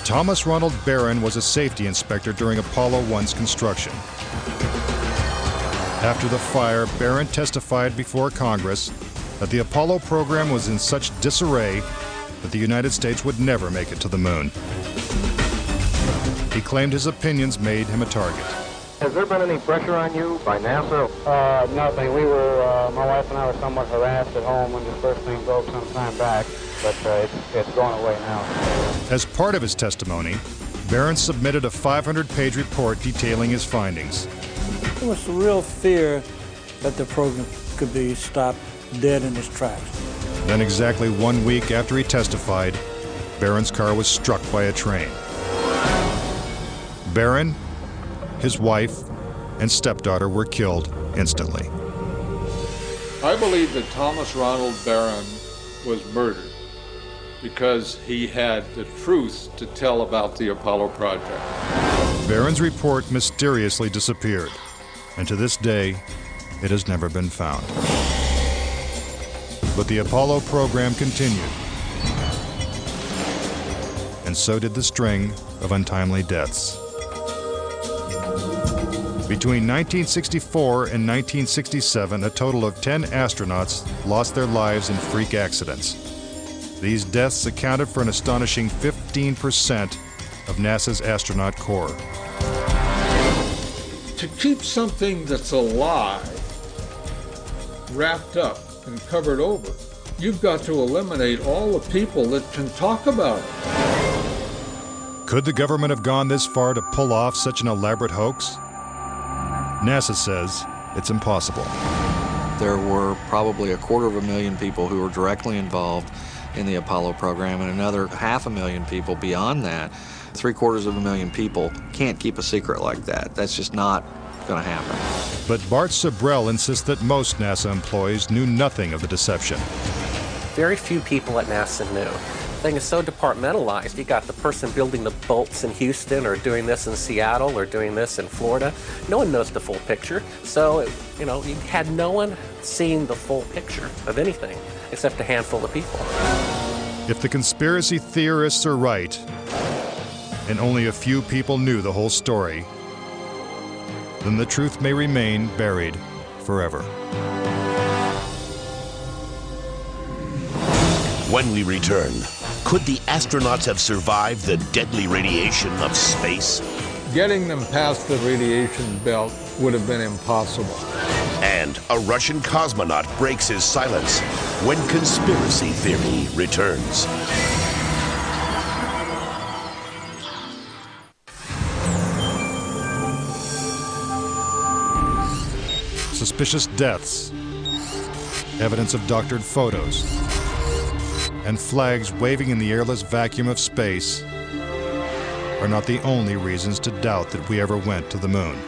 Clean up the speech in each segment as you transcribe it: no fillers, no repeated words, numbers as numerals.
Thomas Ronald Barron was a safety inspector during Apollo 1's construction. After the fire, Barron testified before Congress that the Apollo program was in such disarray that the United States would never make it to the moon. He claimed his opinions made him a target. Has there been any pressure on you by NASA? Nothing. We were, my wife and I were somewhat harassed at home when this first thing broke some time back, but it's going away now. As part of his testimony, Barron submitted a 500-page report detailing his findings. There was a real fear that the program could be stopped dead in its tracks. Then exactly 1 week after he testified, Barron's car was struck by a train. Barron, his wife, and stepdaughter were killed instantly. I believe that Thomas Ronald Barron was murdered because he had the truth to tell about the Apollo project. Barron's report mysteriously disappeared, and to this day, it has never been found. But the Apollo program continued, and so did the string of untimely deaths. Between 1964 and 1967, a total of 10 astronauts lost their lives in freak accidents. These deaths accounted for an astonishing 15% of NASA's astronaut corps. To keep something that's alive wrapped up and covered over, you've got to eliminate all the people that can talk about it. Could the government have gone this far to pull off such an elaborate hoax? NASA says it's impossible. There were probably 250,000 people who were directly involved in the Apollo program, and another 500,000 people beyond that. 750,000 people can't keep a secret like that. That's just not going to happen. But Bart Sabrell insists that most NASA employees knew nothing of the deception. Very few people at NASA knew. The thing is so departmentalized. You got the person building the bolts in Houston, or doing this in Seattle, or doing this in Florida. No one knows the full picture. So, you had no one seeing the full picture of anything except a handful of people. If the conspiracy theorists are right, and only a few people knew the whole story, then the truth may remain buried forever. When we return, could the astronauts have survived the deadly radiation of space? Getting them past the radiation belt would have been impossible. And a Russian cosmonaut breaks his silence when conspiracy theory returns. Suspicious deaths, evidence of doctored photos, and flags waving in the airless vacuum of space are not the only reasons to doubt that we ever went to the moon.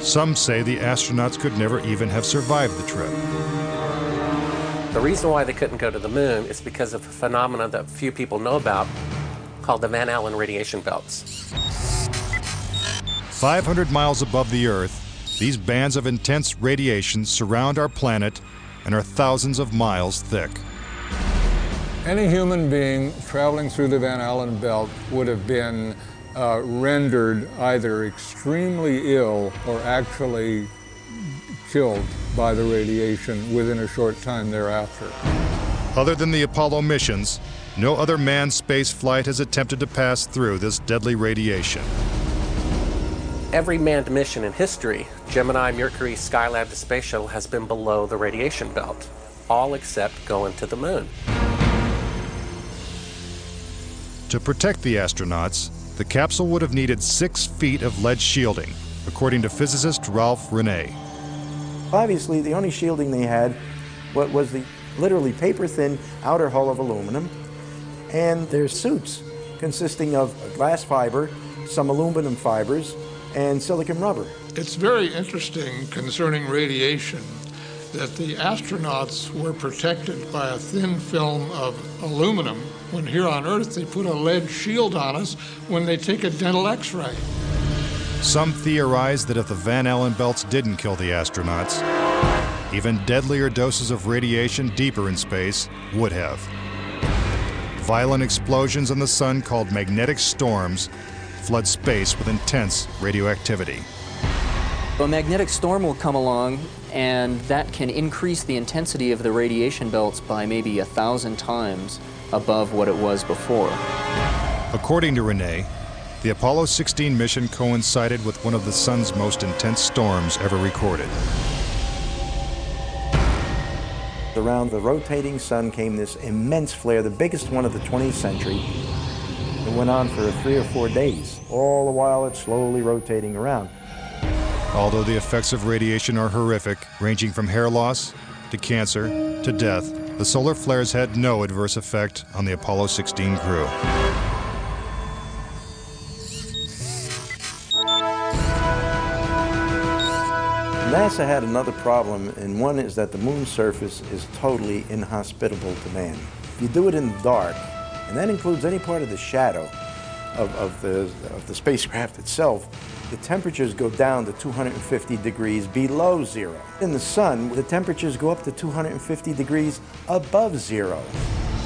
Some say the astronauts could never even have survived the trip. The reason why they couldn't go to the moon is because of a phenomenon that few people know about called the Van Allen radiation belts. 500 miles above the Earth, these bands of intense radiation surround our planet and are thousands of miles thick. Any human being traveling through the Van Allen belt would have been rendered either extremely ill or actually killed by the radiation within a short time thereafter. Other than the Apollo missions, no other manned space flight has attempted to pass through this deadly radiation. Every manned mission in history, Gemini, Mercury, Skylab, the Space Shuttle, has been below the radiation belt, all except going to the moon. To protect the astronauts, the capsule would have needed 6 feet of lead shielding, according to physicist Ralph Rene. Obviously, the only shielding they had was the literally paper-thin outer hull of aluminum, and their suits consisting of glass fiber, some aluminum fibers, and silicon rubber. It's very interesting concerning radiation that the astronauts were protected by a thin film of aluminum when here on Earth they put a lead shield on us when they take a dental x-ray. Some theorize that if the Van Allen belts didn't kill the astronauts, Even deadlier doses of radiation deeper in space would have. Violent explosions in the sun called magnetic storms flood space with intense radioactivity. A magnetic storm will come along, and that can increase the intensity of the radiation belts by maybe 1,000 times above what it was before. According to Renee, the Apollo 16 mission coincided with one of the sun's most intense storms ever recorded. Around the rotating sun came this immense flare, the biggest one of the 20th century. It went on for 3 or 4 days. All the while it's slowly rotating around. Although the effects of radiation are horrific, ranging from hair loss to cancer to death, the solar flares had no adverse effect on the Apollo 16 crew. NASA had another problem, and one is that the moon's surface is totally inhospitable to man. If you do it in the dark, and that includes any part of the shadow of the spacecraft itself, the temperatures go down to 250 degrees below zero. In the sun, the temperatures go up to 250 degrees above zero.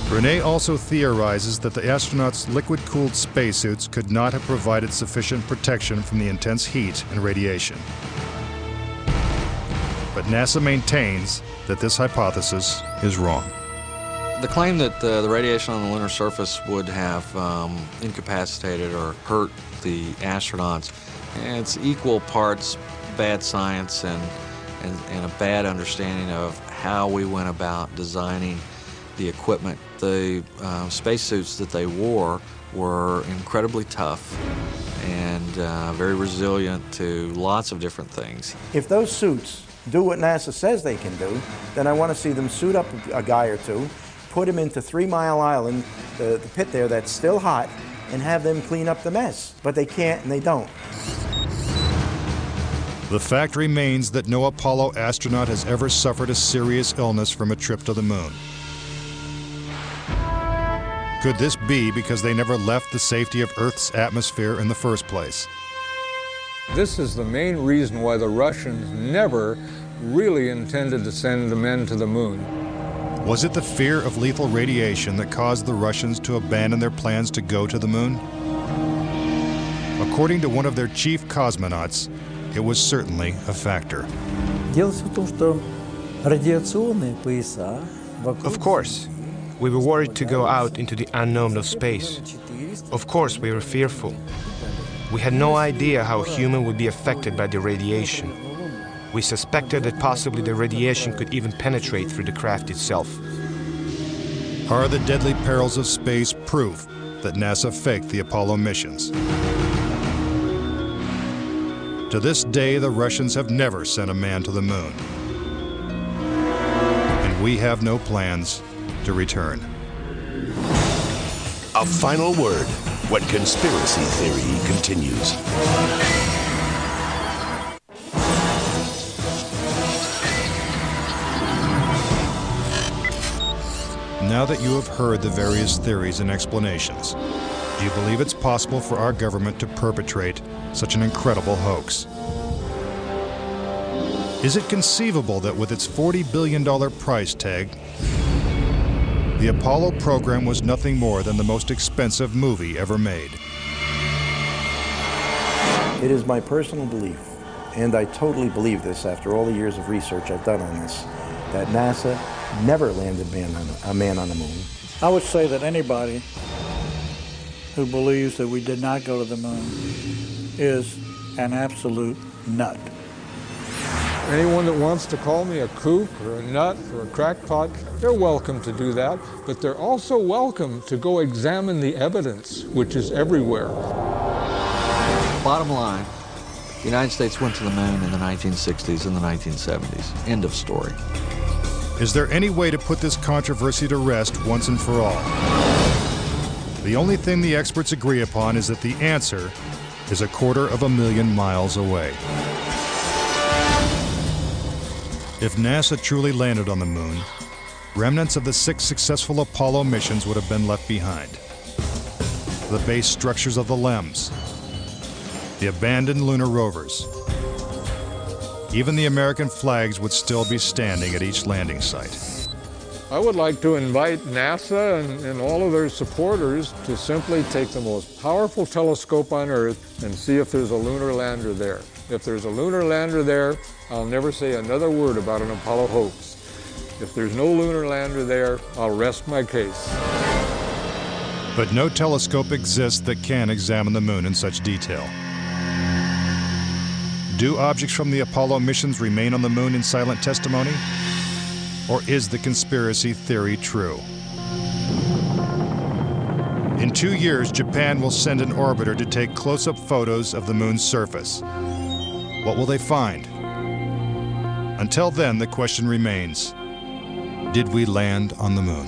Renee also theorizes that the astronauts' liquid-cooled spacesuits could not have provided sufficient protection from the intense heat and radiation. But NASA maintains that this hypothesis is wrong. The claim that the radiation on the lunar surface would have incapacitated or hurt the astronauts, it's equal parts bad science and a bad understanding of how we went about designing the equipment. The spacesuits that they wore were incredibly tough and very resilient to lots of different things. If those suits do what NASA says they can do, then I want to see them suit up a guy or two, put him into 3 Mile Island, the pit there that's still hot, and have them clean up the mess. But they can't and they don't. The fact remains that no Apollo astronaut has ever suffered a serious illness from a trip to the moon. Could this be because they never left the safety of Earth's atmosphere in the first place? This is the main reason why the Russians never really intended to send the men to the moon. Was it the fear of lethal radiation that caused the Russians to abandon their plans to go to the moon? According to one of their chief cosmonauts, it was certainly a factor. Of course, we were worried to go out into the unknown of space. Of course, we were fearful. We had no idea how humans would be affected by the radiation. We suspected that possibly the radiation could even penetrate through the craft itself. Are the deadly perils of space proof that NASA faked the Apollo missions? To this day, the Russians have never sent a man to the moon. And we have no plans to return. A final word when conspiracy theory continues. Now that you have heard the various theories and explanations, do you believe it's possible for our government to perpetrate such an incredible hoax? Is it conceivable that with its $40 billion price tag, the Apollo program was nothing more than the most expensive movie ever made? It is my personal belief, and I totally believe this after all the years of research I've done on this, that NASA never landed a man on the moon. I would say that anybody who believes that we did not go to the moon is an absolute nut. Anyone that wants to call me a kook or a nut or a crackpot, they're welcome to do that, but they're also welcome to go examine the evidence, which is everywhere. Bottom line, the United States went to the moon in the 1960s and the 1970s. End of story. Is there any way to put this controversy to rest once and for all? The only thing the experts agree upon is that the answer is 250,000 miles away. If NASA truly landed on the moon, remnants of the 6 successful Apollo missions would have been left behind. The base structures of the LEMs, the abandoned lunar rovers, even the American flags would still be standing at each landing site. I would like to invite NASA and all of their supporters to simply take the most powerful telescope on Earth and see if there's a lunar lander there. If there's a lunar lander there, I'll never say another word about an Apollo hoax. If there's no lunar lander there, I'll rest my case. But no telescope exists that can examine the moon in such detail. Do objects from the Apollo missions remain on the moon in silent testimony? Or is the conspiracy theory true? In 2 years, Japan will send an orbiter to take close-up photos of the moon's surface. What will they find? Until then, the question remains, did we land on the moon?